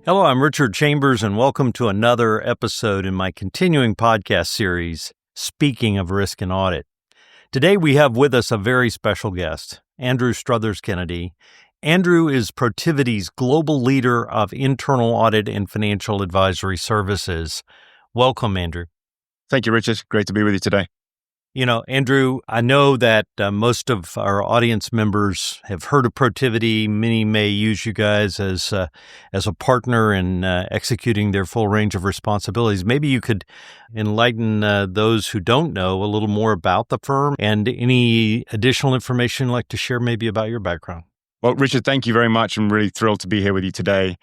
Hello, I'm Richard Chambers, and welcome to another episode in my continuing podcast series, Speaking of Risk and Audit. Today we have with us a very special guest, Andrew Struthers-Kennedy. Andrew is Protiviti's global leader of internal audit and financial advisory services. Welcome, Andrew. Thank you, Richard. Great to be with you today. You know, Andrew, I know that most of our audience members have heard of Protiviti. Many may use you guys as a partner in executing their full range of responsibilities. Maybe you could enlighten those who don't know a little more about the firm and any additional information you'd like to share maybe about your background. Well, Richard, thank you very much. I'm really thrilled to be here with you today.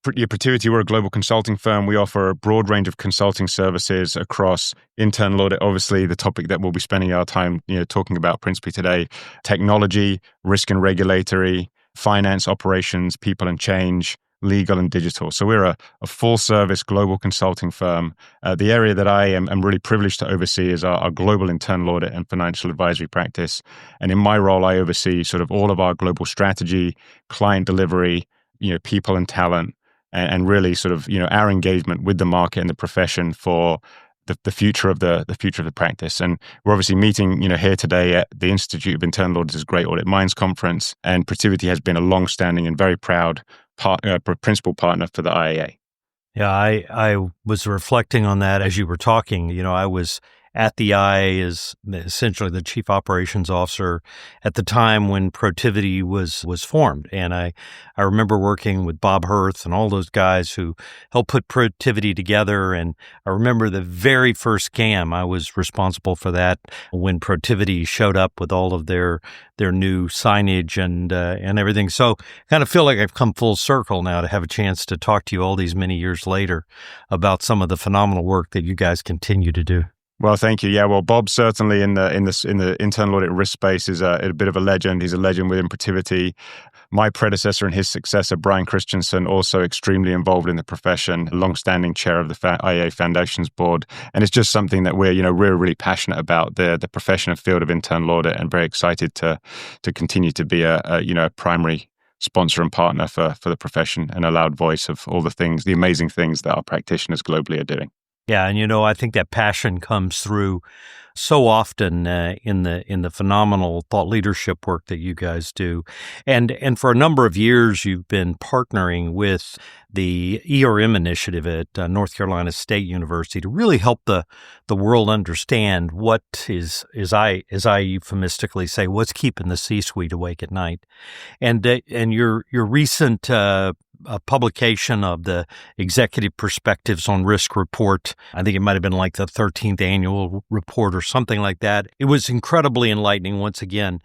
Protiviti, we're a global consulting firm. We offer a broad range of consulting services across internal audit, obviously the topic that we'll be spending our time talking about principally today, technology, risk and regulatory, finance, operations, people and change, legal and digital. So we're a full-service global consulting firm. The area that I am really privileged to oversee is our global internal audit and financial advisory practice. And in my role, I oversee sort of all of our global strategy, client delivery, people and talent, and really sort of our engagement with the market and the profession for the future of the practice. And we're obviously meeting here today at the Institute of Internal Auditors Great Audit Minds Conference, and Protiviti has been a long-standing and very proud principal partner for the IAA. Yeah, I was reflecting on that as you were talking. I was at the IAA as essentially the chief operations officer at the time when Protiviti was formed. And I remember working with Bob Hirth and all those guys who helped put Protiviti together. And I remember the very first scam, I was responsible for that when Protiviti showed up with all of their new signage and everything. So I kind of feel like I've come full circle now to have a chance to talk to you all these many years later about some of the phenomenal work that you guys continue to do. Well, thank you. Yeah, well, Bob certainly in the internal audit risk space is a bit of a legend. He's a legend within Protiviti. My predecessor and his successor, Brian Christensen, also extremely involved in the profession, long-standing chair of the IAA Foundations Board, and it's just something that we're really passionate about, the profession and field of internal audit, and very excited to continue to be a primary sponsor and partner for the profession and a loud voice of all the amazing things that our practitioners globally are doing. Yeah, and I think that passion comes through so often in the phenomenal thought leadership work that you guys do, and for a number of years you've been partnering with the ERM initiative at North Carolina State University to really help the world understand what is, as I euphemistically say, what's keeping the C-suite awake at night, and your recent a publication of the Executive Perspectives on Risk report. I think it might have been like the 13th annual report or something like that. It was incredibly enlightening once again.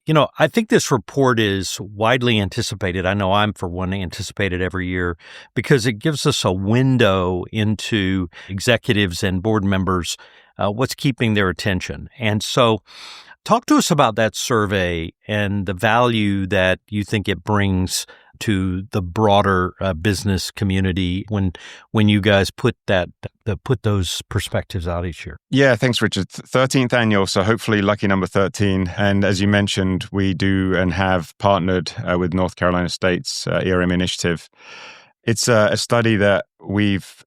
I think this report is widely anticipated. I know I'm, for one, anticipated every year because it gives us a window into executives and board members, what's keeping their attention. And so talk to us about that survey and the value that you think it brings to the broader business community when you guys put those perspectives out each year. Yeah, thanks, Richard. 13th annual, so hopefully lucky number 13. And as you mentioned, we do and have partnered with North Carolina State's ERM initiative. It's a study that we've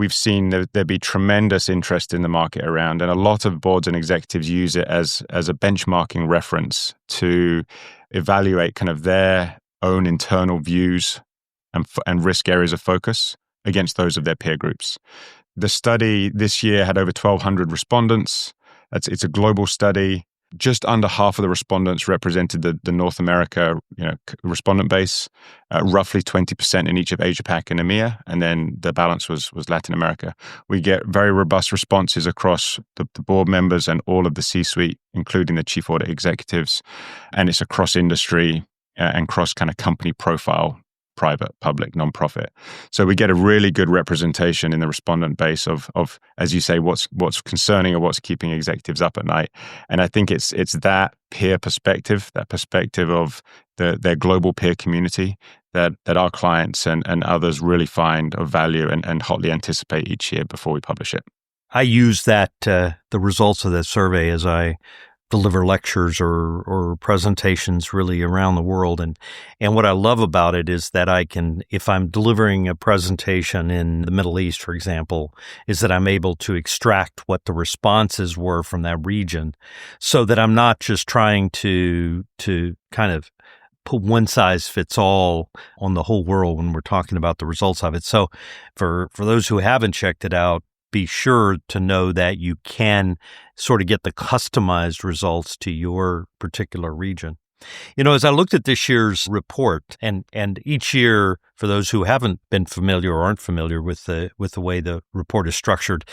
seen there be tremendous interest in the market around, and a lot of boards and executives use it as a benchmarking reference to evaluate kind of their own internal views and risk areas of focus against those of their peer groups. The study this year had over 1,200 respondents. It's a global study. Just under half of the respondents represented the North America respondent base, roughly 20% in each of Asia Pac and EMEA, and then the balance was Latin America. We get very robust responses across the board members and all of the C-suite, including the chief audit executives, and it's across industry and cross kind of company profile, private, public, nonprofit. So we get a really good representation in the respondent base of as you say, what's concerning or what's keeping executives up at night. And I think it's that peer perspective, that perspective of their global peer community that our clients and others really find of value and hotly anticipate each year before we publish it. I use that the results of that survey as I deliver lectures or presentations really around the world. And what I love about it is that I can, if I'm delivering a presentation in the Middle East, for example, is that I'm able to extract what the responses were from that region so that I'm not just trying to kind of put one size fits all on the whole world when we're talking about the results of it. So for those who haven't checked it out, be sure to know that you can sort of get the customized results to your particular region. As I looked at this year's report, and each year, for those who haven't been familiar or aren't familiar with the way the report is structured,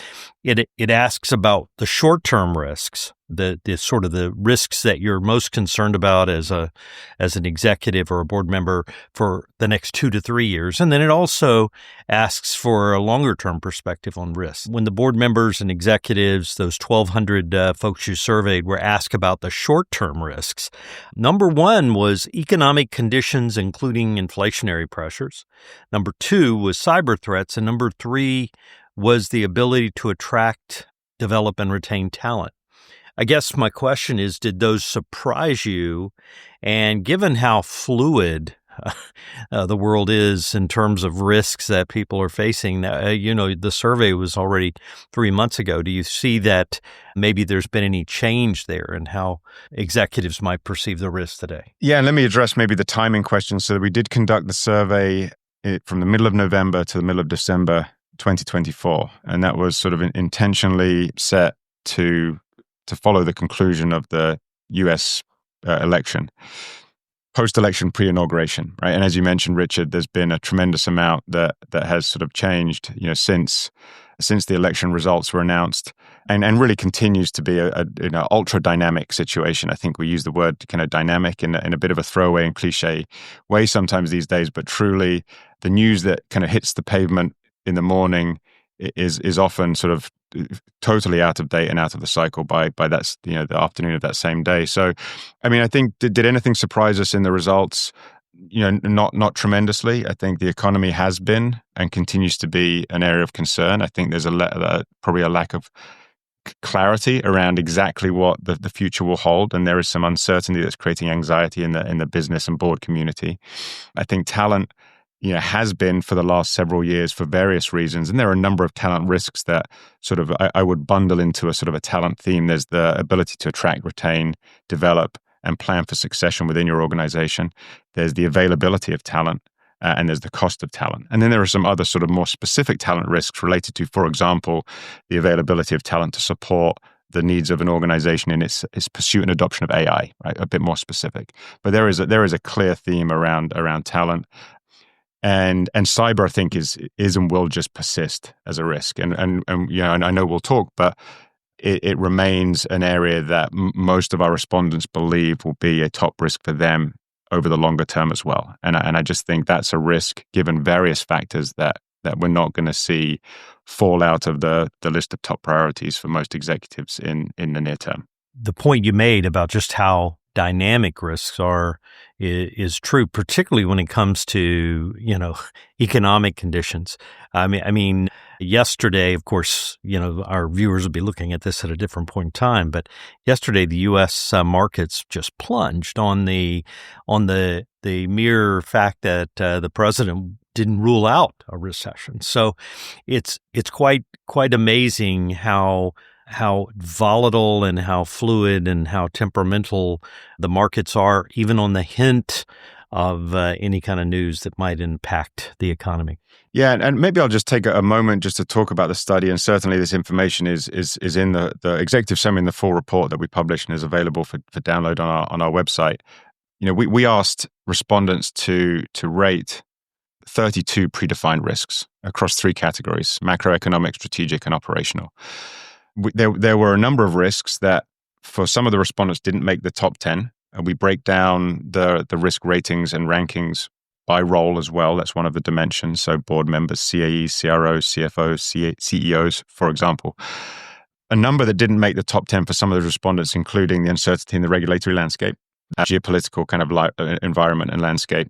it asks about the short-term risks, the sort of the risks that you're most concerned about as an executive or a board member for the next 2 to 3 years, and then it also asks for a longer-term perspective on risk. When the board members and executives, those 1,200 folks you surveyed, were asked about the short-term risks, number one was economic conditions, including inflationary pressures. Number two was cyber threats. And number three was the ability to attract, develop, and retain talent. I guess my question is, did those surprise you? And given how fluid the world is in terms of risks that people are facing, the survey was already 3 months ago. Do you see that maybe there's been any change there in how executives might perceive the risks today? Yeah, and let me address maybe the timing question. So we did conduct the survey from the middle of November to the middle of December 2024, and that was sort of intentionally set to follow the conclusion of the U.S. election. Post-election pre-inauguration, right? And as you mentioned, Richard, there's been a tremendous amount that has sort of changed, since the election results were announced, and really continues to be a ultra dynamic situation. I think we use the word kind of dynamic in a bit of a throwaway and cliche way sometimes these days, but truly the news that kind of hits the pavement in the morning is often sort of totally out of date and out of the cycle by that, the afternoon of that same day. So, I mean, I think, did anything surprise us in the results? Not tremendously. I think the economy has been and continues to be an area of concern. I think there's probably a lack of clarity around exactly what the future will hold, and there is some uncertainty that's creating anxiety in the business and board community. I think talent has been for the last several years for various reasons. And there are a number of talent risks that sort of I would bundle into a sort of a talent theme. There's the ability to attract, retain, develop, and plan for succession within your organization. There's the availability of talent, and there's the cost of talent. And then there are some other sort of more specific talent risks related to, for example, the availability of talent to support the needs of an organization in its pursuit and adoption of AI, right? A bit more specific. But there is a clear theme around talent. And cyber, I think, is and will just persist as a risk. And I know we'll talk, but it remains an area that most of our respondents believe will be a top risk for them over the longer term as well. And I just think that's a risk given various factors that we're not going to see fall out of the list of top priorities for most executives in the near term. The point you made about just how dynamic risks are is true, particularly when it comes to, economic conditions. I mean, yesterday, of course, our viewers will be looking at this at a different point in time, but yesterday the U.S. Markets just plunged on the mere fact that the president didn't rule out a recession. So it's quite amazing how volatile and how fluid and how temperamental the markets are, even on the hint of any kind of news that might impact the economy. Yeah, and maybe I'll just take a moment just to talk about the study. And certainly this information is in the executive summary in the full report that we published and is available for download on our website. We asked respondents to rate 32 predefined risks across 3 categories: macroeconomic, strategic, and operational. There were a number of risks that for some of the respondents didn't make the top 10. And we break down the risk ratings and rankings by role as well. That's one of the dimensions. So board members, CAEs, CROs, CFOs, CEOs, for example. A number that didn't make the top 10 for some of the respondents, including the uncertainty in the regulatory landscape, geopolitical kind of environment and landscape,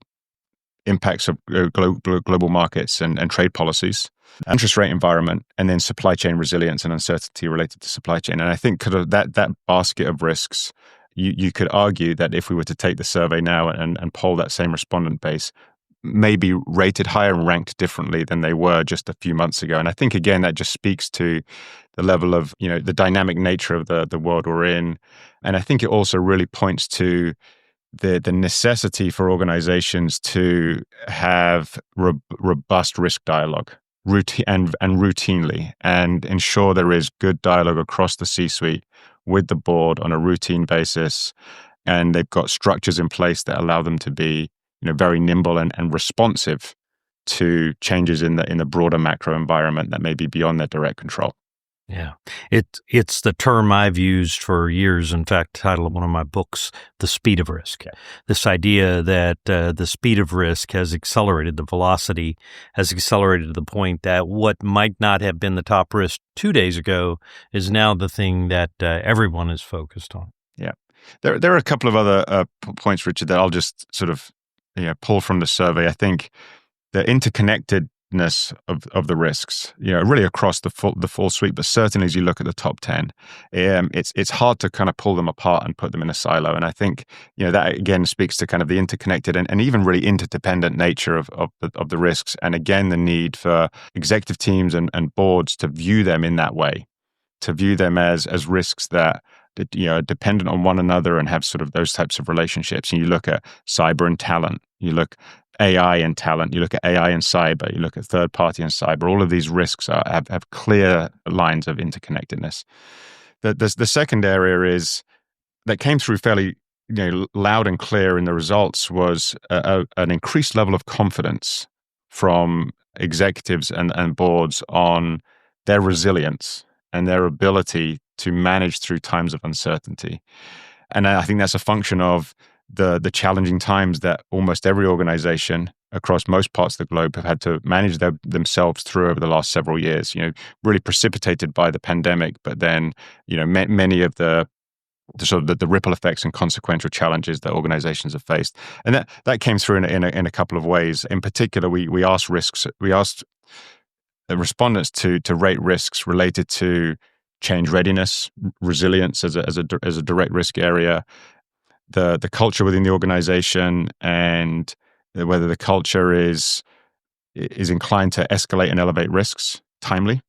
impacts of global markets and trade policies, interest rate environment, and then supply chain resilience and uncertainty related to supply chain. And I think kind of that basket of risks, you could argue that if we were to take the survey now and poll that same respondent base, may be rated higher and ranked differently than they were just a few months ago. And I think, again, that just speaks to the level of, the dynamic nature of the world we're in. And I think it also really points to the necessity for organizations to have robust risk dialogue routinely, and ensure there is good dialogue across the C-suite with the board on a routine basis. And they've got structures in place that allow them to be very nimble and responsive to changes in the broader macro environment that may be beyond their direct control. Yeah, it's the term I've used for years. In fact, title of one of my books, The Speed of Risk. Yeah. This idea that the speed of risk has accelerated, the velocity has accelerated to the point that what might not have been the top risk 2 days ago is now the thing that everyone is focused on. Yeah, there are a couple of other points, Richard, that I'll just sort of pull from the survey. I think the interconnectedness of the risks, really across the full suite, but certainly as you look at the top 10, it's hard to kind of pull them apart and put them in a silo. And I think that again speaks to kind of the interconnected and even really interdependent nature of the risks. And again, the need for executive teams and boards to view them in that way, to view them as risks that are dependent on one another and have sort of those types of relationships. And you look at cyber and talent, you look AI and talent, you look at AI and cyber, you look at third party and cyber. All of these risks have clear lines of interconnectedness. The second area is that came through fairly loud and clear in the results was an increased level of confidence from executives and boards on their resilience and their ability to manage through times of uncertainty. And I think that's a function of the challenging times that almost every organization across most parts of the globe have had to manage themselves through over the last several years, really precipitated by the pandemic, but then, many of the sort of the ripple effects and consequential challenges that organizations have faced. And that came through in a couple of ways. In particular, we asked the respondents to rate risks related to change readiness, resilience as a direct risk area, the culture within the organization, and whether the culture is inclined to escalate and elevate risks timely.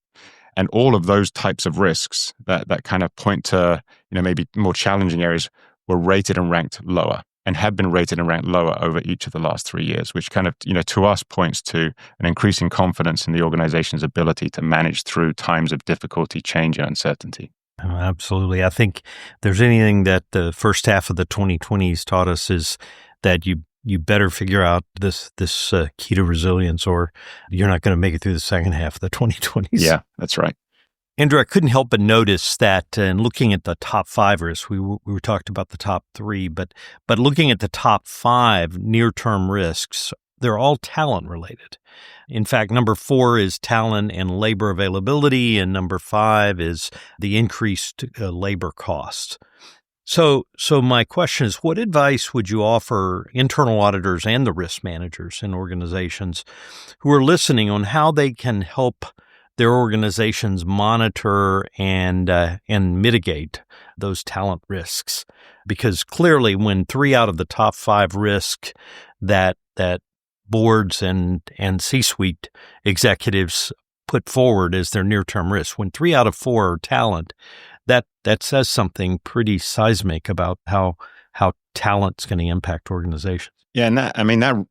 And all of those types of risks that kind of point to maybe more challenging areas were rated and ranked lower, and have been rated and ranked lower over each of the last 3 years, which kind of, to us points to an increasing confidence in the organization's ability to manage through times of difficulty, change, and uncertainty. Oh, absolutely. I think there's anything that the first half of the 2020s taught us is that you better figure out this key to resilience, or you're not going to make it through the second half of the 2020s. Yeah, that's right. Andrew, I couldn't help but notice that in looking at the top 5 risks, we were talked about the top 3, but looking at the top 5 near-term risks, they're all talent related. In fact, number 4 is talent and labor availability, and number 5 is the increased labor costs. So my question is, what advice would you offer internal auditors and the risk managers in organizations who are listening on how they can help their organizations monitor and mitigate those talent risks? Because clearly, when 3 out of the top 5 risks that boards and C-suite executives put forward as their near-term risks, when 3 out of 4 are talent, that says something pretty seismic about how talent's going to impact organizations. Yeah, and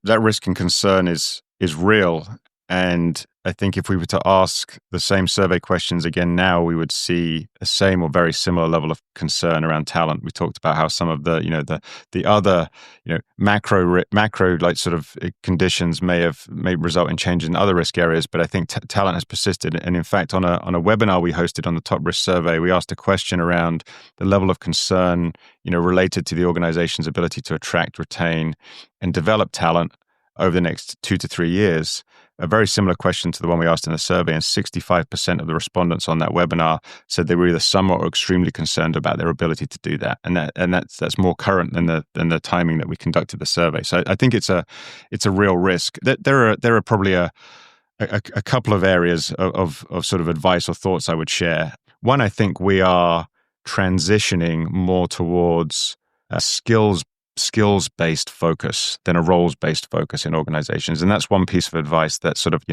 that risk and concern is real. And I think if we were to ask the same survey questions again now, we would see a same or very similar level of concern around talent. We talked about how some of the other macro like sort of conditions may result in changes in other risk areas, but I think talent has persisted. And in fact, on a webinar we hosted on the top risk survey, we asked a question around the level of concern related to the organization's ability to attract, retain, and develop talent over the next 2 to 3 years. a very similar question to the one we asked in the survey, and 65% of the respondents on that webinar said they were either somewhat or extremely concerned about their ability to do that, and that's more current than the timing that we conducted the survey. So I think it's a real risk. There are probably a couple of areas of sort of advice or thoughts I would share. One, I think we are transitioning more towards a skills-based focus than a roles-based focus in organizations. And that's one piece of advice that sort of,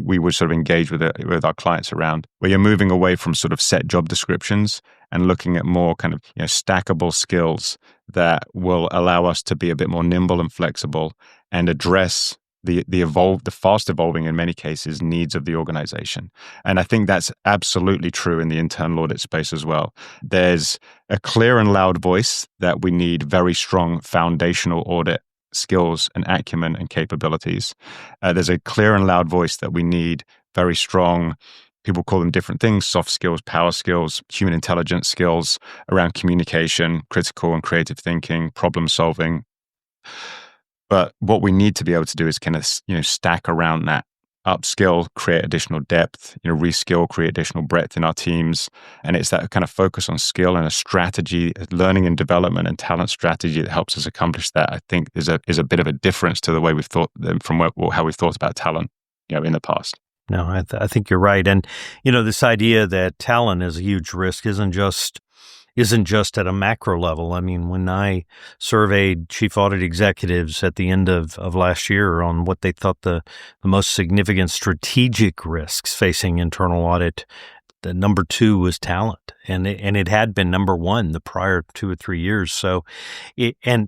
we would sort of engage with our clients around, where you're moving away from sort of set job descriptions and looking at more kind of, stackable skills that will allow us to be a bit more nimble and flexible and address the fast evolving, in many cases, needs of the organization. And I think that's absolutely true in the internal audit space as well. There's a clear and loud voice that we need very strong foundational audit skills and acumen and capabilities. There's a clear and loud voice that we need very strong, people call them different things, soft skills, power skills, human intelligence skills around communication, critical and creative thinking, problem solving. But what we need to be able to do is kind of, stack around that, upskill, create additional depth, reskill, create additional breadth in our teams. And it's that kind of focus on skill and a strategy, learning and development and talent strategy that helps us accomplish that. I think is a bit of a difference to the way we've thought from how we've thought about talent, in the past. No, I think you're right. And, this idea that talent is a huge risk isn't just at a macro level. I mean, when I surveyed chief audit executives at the end of last year on what they thought the most significant strategic risks facing internal audit, the number 2 was talent, and it had been number 1 the prior 2 or 3 years. So,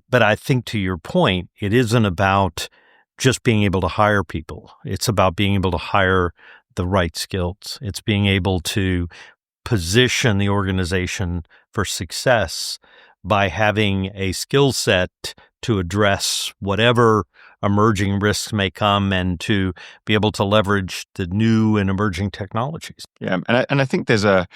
but I think to your point, it isn't about just being able to hire people. It's about being able to hire the right skills. It's being able to position the organization for success by having a skill set to address whatever emerging risks may come and to be able to leverage the new and emerging technologies. Yeah, and I think there's a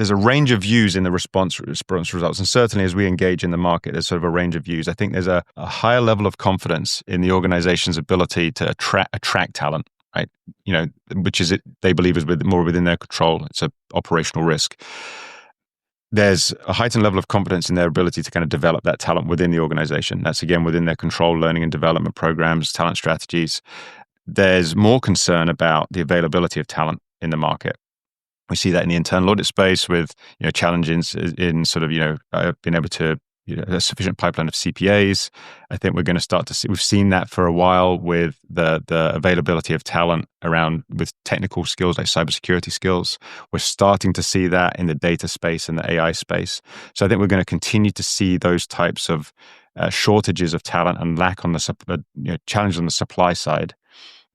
range of views in the response results, and certainly as we engage in the market, there's sort of a range of views. I think there's a higher level of confidence in the organization's ability to attract talent, right? Which is they believe is more within their control. It's an operational risk. There's a heightened level of confidence in their ability to kind of develop that talent within the organization. That's again within their control, learning and development programs, talent strategies. There's more concern about the availability of talent in the market. We see that in the internal audit space with challenges in sort of being able to a sufficient pipeline of CPAs. I think we're going to start to see. We've seen that for a while with the availability of talent around with technical skills like cybersecurity skills. We're starting to see that in the data space and the AI space. So I think we're going to continue to see those types of shortages of talent and lack on the challenge on the supply side.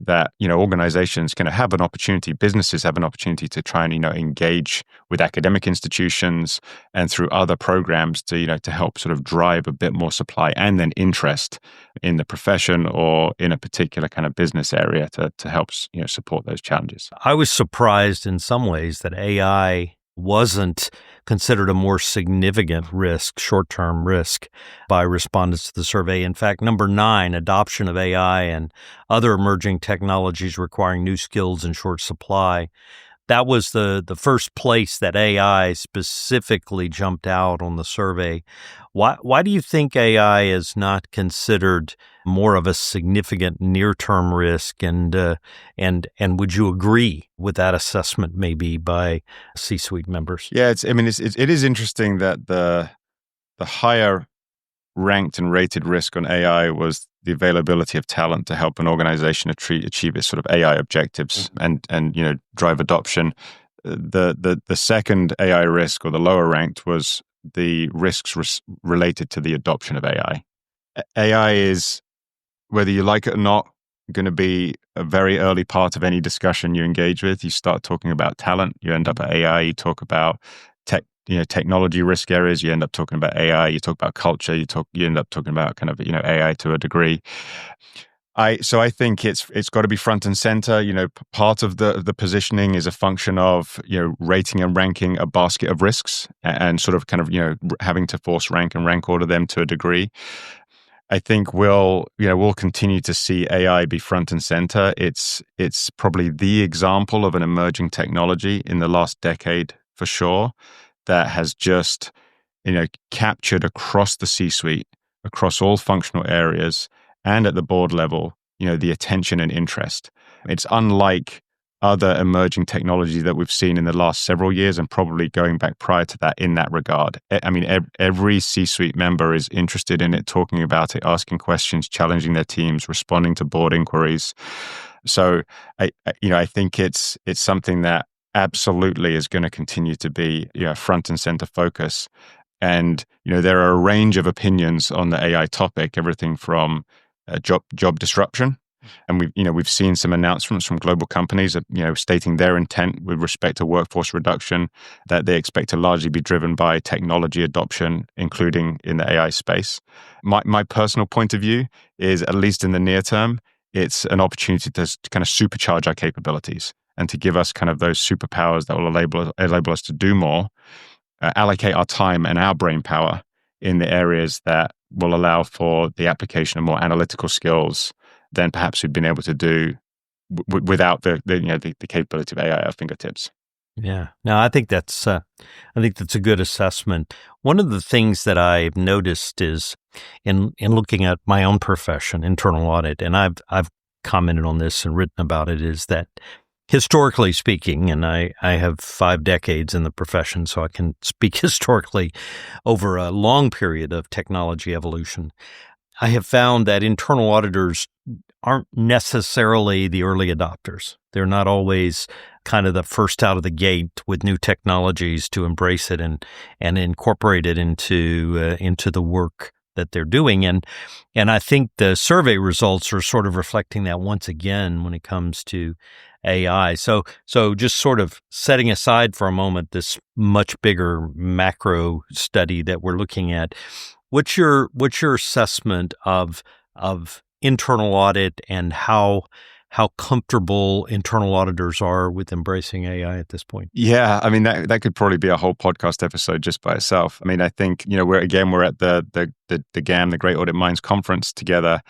That organizations can have an opportunity, businesses have an opportunity to try and engage with academic institutions and through other programs to help sort of drive a bit more supply and then interest in the profession or in a particular kind of business area to help support those challenges. I was surprised in some ways that AI wasn't considered a more significant risk, short-term risk, by respondents to the survey. In fact, number 9, adoption of AI and other emerging technologies requiring new skills in short supply. That was the first place that AI specifically jumped out on the survey. Why do you think AI is not considered more of a significant near-term risk? And would you agree with that assessment maybe by C-suite members? Yeah, it is interesting that the higher ranked and rated risk on AI was the availability of talent to help an organization achieve its sort of AI objectives and drive adoption. The second AI risk, or the lower ranked, was the risks related to the adoption of AI. AI is, whether you like it or not, going to be a very early part of any discussion you engage with. You start talking about talent, you end up at AI. You talk about technology risk areas, you end up talking about AI. You talk about culture, you end up talking about kind of AI to a degree. So I think it's got to be front and center. Part of the positioning is a function of rating and ranking a basket of risks and sort of kind of having to force rank and rank order them to a degree. I think we'll continue to see AI be front and center. It's probably the example of an emerging technology in the last decade for sure that has just captured across the C-suite, across all functional areas, and at the board level, the attention and interest. It's unlike other emerging technologies that we've seen in the last several years, and probably going back prior to that in that regard. I mean, every C-suite member is interested in it, talking about it, asking questions, challenging their teams, responding to board inquiries. So I think it's something that absolutely is going to continue to be front and center focus. And there are a range of opinions on the AI topic, everything from job disruption. And we've seen some announcements from global companies, stating their intent with respect to workforce reduction, that they expect to largely be driven by technology adoption, including in the AI space. My personal point of view is, at least in the near term, it's an opportunity to kind of supercharge our capabilities and to give us kind of those superpowers that will enable us to do more, allocate our time and our brain power in the areas that will allow for the application of more analytical skills than perhaps we've been able to do without the capability of AI at our fingertips. Yeah, no, I think that's a good assessment. One of the things that I've noticed is in looking at my own profession, internal audit, and I've commented on this and written about it, is that historically speaking, and I have 5 decades in the profession, so I can speak historically over a long period of technology evolution, I have found that internal auditors aren't necessarily the early adopters. They're not always kind of the first out of the gate with new technologies to embrace it and incorporate it into the work that they're doing. And I think the survey results are sort of reflecting that once again when it comes to AI. So just sort of setting aside for a moment this much bigger macro study that we're looking at, what's your assessment of internal audit and how comfortable internal auditors are with embracing AI at this point? Yeah, I mean that could probably be a whole podcast episode just by itself. I mean, I think we're at the GAM, the Great Audit Minds conference together.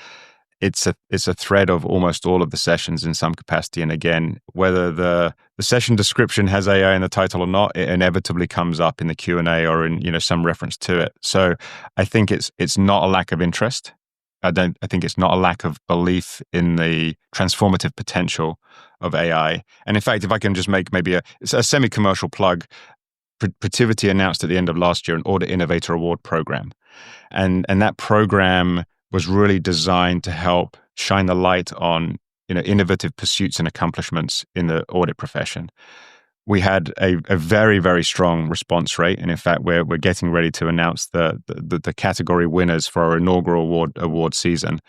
It's a thread of almost all of the sessions in some capacity. And again, whether the session description has AI in the title or not, it inevitably comes up in the Q&A or in some reference to it. So I think it's not a lack of interest. I think it's not a lack of belief in the transformative potential of AI. And in fact, if I can just make maybe a semi-commercial plug, Protiviti announced at the end of last year an Audit Innovator Award program. And that program was really designed to help shine the light on innovative pursuits and accomplishments in the audit profession. We had a very, very strong response rate, and in fact, we're getting ready to announce the category winners for our inaugural award season.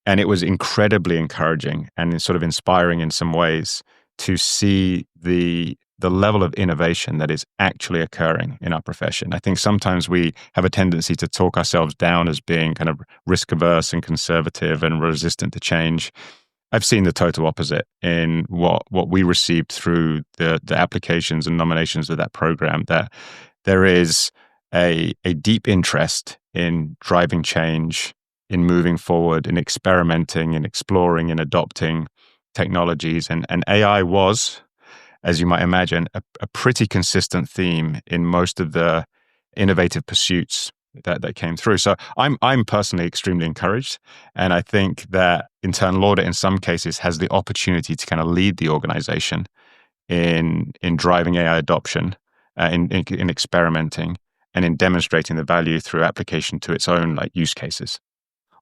And it was incredibly encouraging and sort of inspiring in some ways to see the level of innovation that is actually occurring in our profession. I think sometimes we have a tendency to talk ourselves down as being kind of risk averse and conservative and resistant to change. I've seen the total opposite in what we received through the applications and nominations of that program, that there is a deep interest in driving change, in moving forward, in experimenting, in exploring, in adopting technologies. And AI was, as you might imagine, a pretty consistent theme in most of the innovative pursuits that came through. So I'm personally extremely encouraged. And I think that internal audit in some cases has the opportunity to kind of lead the organization in driving AI adoption, in experimenting, and in demonstrating the value through application to its own use cases.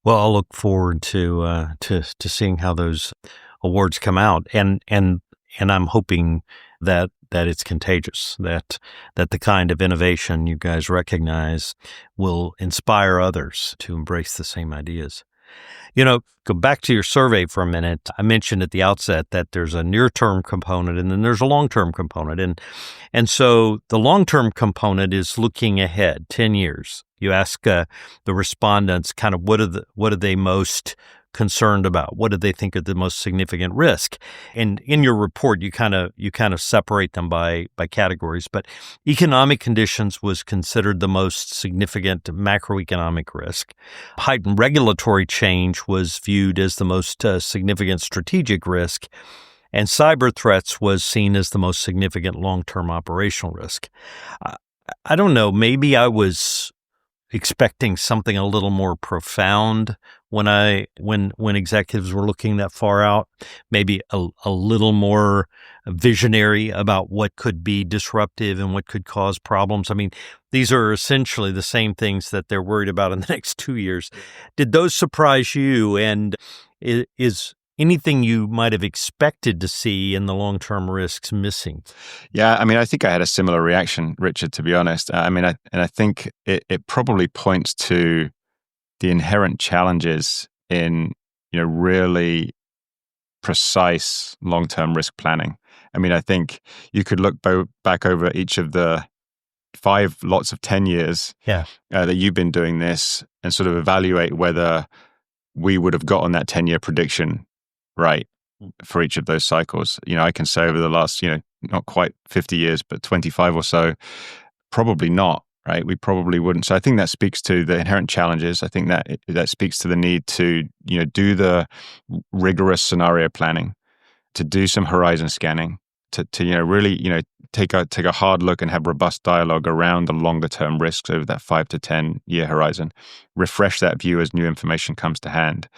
Well, I'll look forward to seeing how those awards come out, and I'm hoping that it's contagious, that the kind of innovation you guys recognize will inspire others to embrace the same ideas. Go back to your survey for a minute. I mentioned at the outset that there's a near-term component and then there's a long-term component. And so the long-term component is looking ahead 10 years. You ask the respondents kind of what are they most concerned about? What do they think are the most significant risk? And in your report, you kind of separate them by categories. But economic conditions was considered the most significant macroeconomic risk. Heightened regulatory change was viewed as the most significant strategic risk. And cyber threats was seen as the most significant long-term operational risk. I don't know, maybe I was expecting something a little more profound when executives were looking that far out, maybe a little more visionary about what could be disruptive and what could cause problems. I mean, these are essentially the same things that they're worried about in the next 2 years. Did those surprise you? And is anything you might have expected to see in the long-term risks missing? Yeah, I mean, I think I had a similar reaction, Richard, to be honest. I think it probably points to the inherent challenges in, really precise long-term risk planning. I mean, I think you could look back over each of the 5 lots of 10 years that you've been doing this and sort of evaluate whether we would have gotten that 10-year prediction right for each of those cycles. I can say over the last, not quite 50 years, but 25 or so, probably not, right? We probably wouldn't. So I think that speaks to the inherent challenges. I think that speaks to the need to, do the rigorous scenario planning, to do some horizon scanning, to really, take a hard look and have robust dialogue around the longer term risks over that 5 to 10 year horizon, refresh that view as new information comes to hand.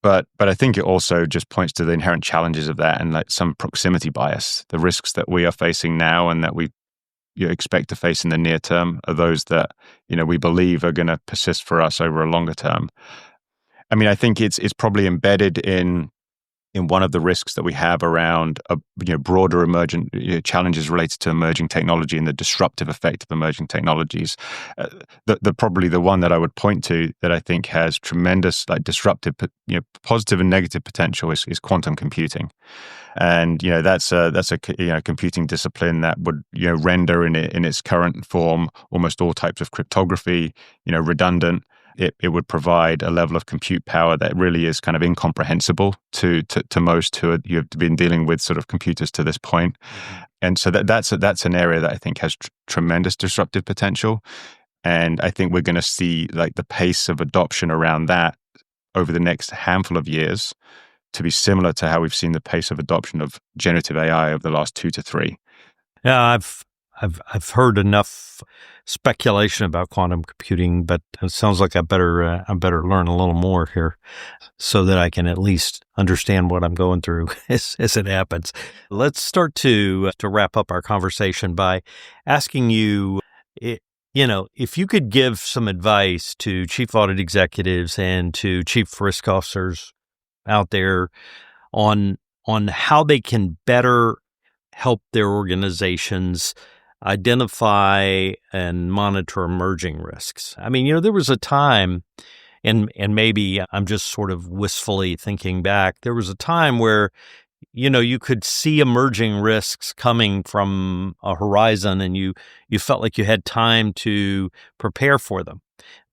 But I think it also just points to the inherent challenges of that and like some proximity bias. The risks that we are facing now and that we expect to face in the near term are those that we believe are going to persist for us over a longer term. I mean, I think it's probably embedded in one of the risks that we have around broader emergent challenges related to emerging technology and the disruptive effect of emerging technologies. Probably the one that I would point to that I think has tremendous disruptive, positive and negative potential is quantum computing. And that's a computing discipline that would render in its current form almost all types of cryptography redundant. It would provide a level of compute power that really is kind of incomprehensible to most who have been dealing with sort of computers to this point. Mm-hmm. And so that's an area that I think has tremendous disruptive potential. And I think we're going to see the pace of adoption around that over the next handful of years to be similar to how we've seen the pace of adoption of generative AI over the last 2 to 3. Yeah, I've heard enough speculation about quantum computing, but it sounds like I better learn a little more here so that I can at least understand what I'm going through as it happens. Let's start to wrap up our conversation by asking you, if you could give some advice to chief audit executives and to chief risk officers out there on how they can better help their organizations identify and monitor emerging risks. I mean, there was a time, and maybe I'm just sort of wistfully thinking back, there was a time where, you could see emerging risks coming from a horizon and you felt like you had time to prepare for them.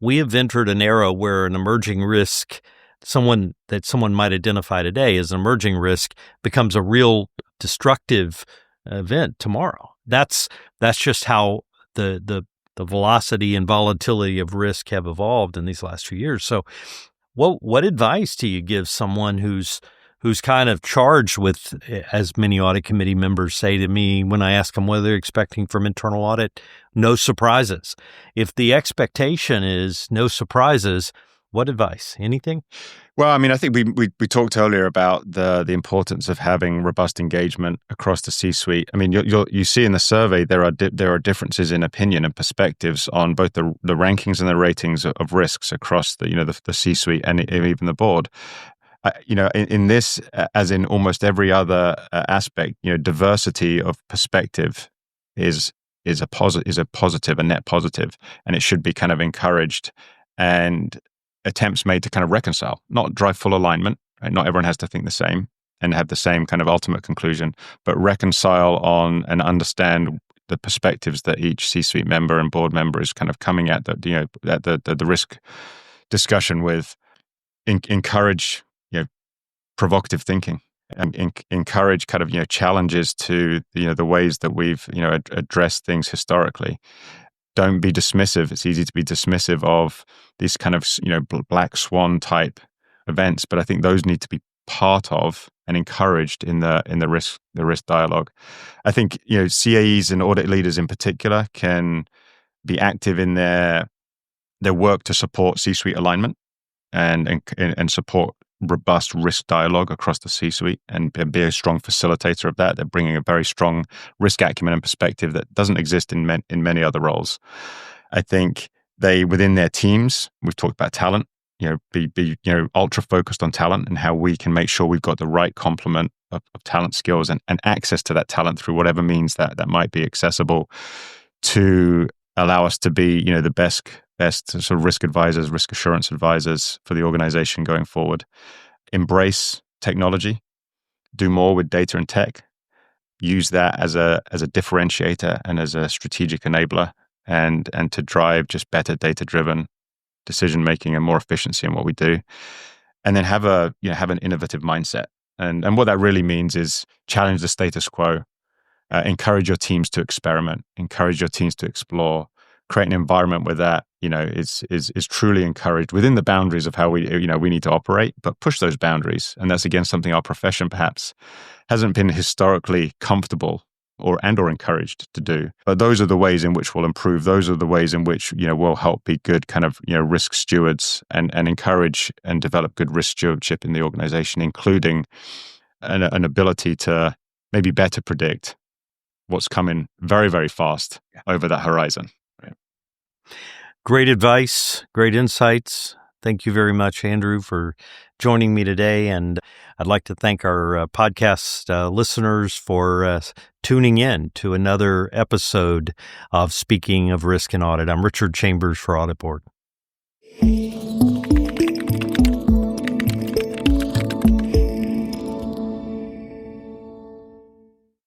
We have entered an era where an emerging risk, someone might identify today as an emerging risk, becomes a real destructive event tomorrow. That's just how the velocity and volatility of risk have evolved in these last few years. So, what advice do you give someone who's kind of charged with, as many audit committee members say to me when I ask them what they're expecting from internal audit, no surprises. If the expectation is no surprises, what advice? Anything? Well, I mean, I think we talked earlier about the importance of having robust engagement across the C-suite. I mean, you see in the survey there are differences in opinion and perspectives on both the rankings and the ratings of risks across the C-suite and even the board. In this, as in almost every other aspect, diversity of perspective is a positive, a net positive, and it should be kind of encouraged. And attempts made to kind of reconcile, not drive full alignment, right? Not everyone has to think the same and have the same kind of ultimate conclusion, but reconcile on and understand the perspectives that each C-suite member and board member is kind of coming at the risk discussion with. encourage provocative thinking, and encourage kind of challenges to the ways that we've addressed things historically. Don't be dismissive. It's easy to be dismissive of these kind of black swan type events, but I think those need to be part of and encouraged in the risk dialogue. I think CAEs and audit leaders in particular can be active in their work to support C-suite alignment and support robust risk dialogue across the C-suite and be a strong facilitator of that. They're bringing a very strong risk acumen and perspective that doesn't exist in many other roles. I think they, within their teams, we've talked about talent, be ultra focused on talent and how we can make sure we've got the right complement of talent skills and access to that talent through whatever means that might be accessible to allow us to be, the best sort of risk advisors, risk assurance advisors for the organization going forward. Embrace technology, do more with data and tech, use that as a differentiator and as a strategic enabler, and to drive just better data-driven decision making and more efficiency in what we do. And then have an innovative mindset. And what that really means is challenge the status quo, encourage your teams to experiment, encourage your teams to explore, create an environment where that is truly encouraged within the boundaries of how we need to operate, but push those boundaries. And that's again something our profession perhaps hasn't been historically comfortable or encouraged to do. But those are the ways in which we'll improve. Those are the ways in which we'll help be good kind of risk stewards and encourage and develop good risk stewardship in the organization, including an ability to maybe better predict what's coming very, very fast over that horizon. Great advice, great insights. Thank you very much, Andrew, for joining me today. And I'd like to thank our podcast listeners for tuning in to another episode of Speaking of Risk and Audit. I'm Richard Chambers for Audit Board.